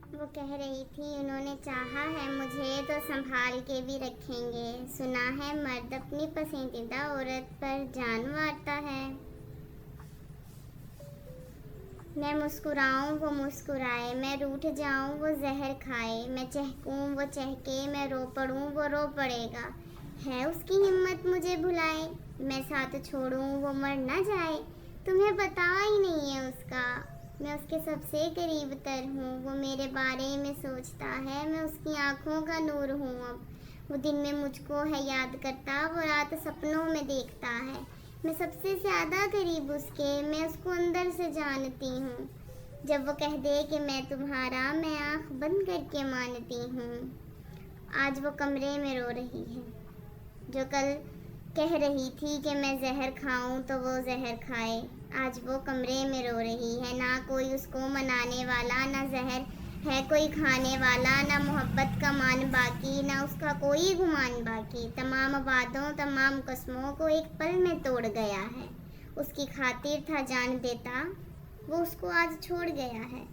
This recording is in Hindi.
वो कह रही थी उन्होंने चाहा है मुझे तो संभाल के भी रखेंगे। सुना है मर्द अपनी पसंदीदा औरत पर जान मारता है। मैं मुस्कुराऊं वो मुस्कुराए, मैं रूठ जाऊं वो जहर खाए, मैं चहकूं वो चहके, मैं रो पड़ूं वो रो पड़ेगा। है उसकी हिम्मत मुझे भुलाए, मैं साथ छोड़ूं वो मर ना जाए। तुम्हें पता ही नहीं है उसका, मैं उसके सबसे करीब तर हूँ। वो मेरे बारे में सोचता है, मैं उसकी आंखों का नूर हूँ अब। वो दिन में मुझको है याद करता, वो रात सपनों में देखता है। मैं सबसे ज़्यादा करीब उसके, मैं उसको अंदर से जानती हूँ। जब वो कह दे कि मैं तुम्हारा, मैं आँख बंद करके मानती हूँ। आज वो कमरे में रो रही है, जो कल कह रही थी कि मैं जहर खाऊं तो वो जहर खाए। आज वो कमरे में रो रही है, ना कोई उसको मनाने वाला, ना जहर है कोई खाने वाला, ना मोहब्बत का मान बाकी, ना उसका कोई गुमान बाकी। तमाम वादों तमाम कस्मों को एक पल में तोड़ गया है। उसकी खातिर था जान देता, वो उसको आज छोड़ गया है।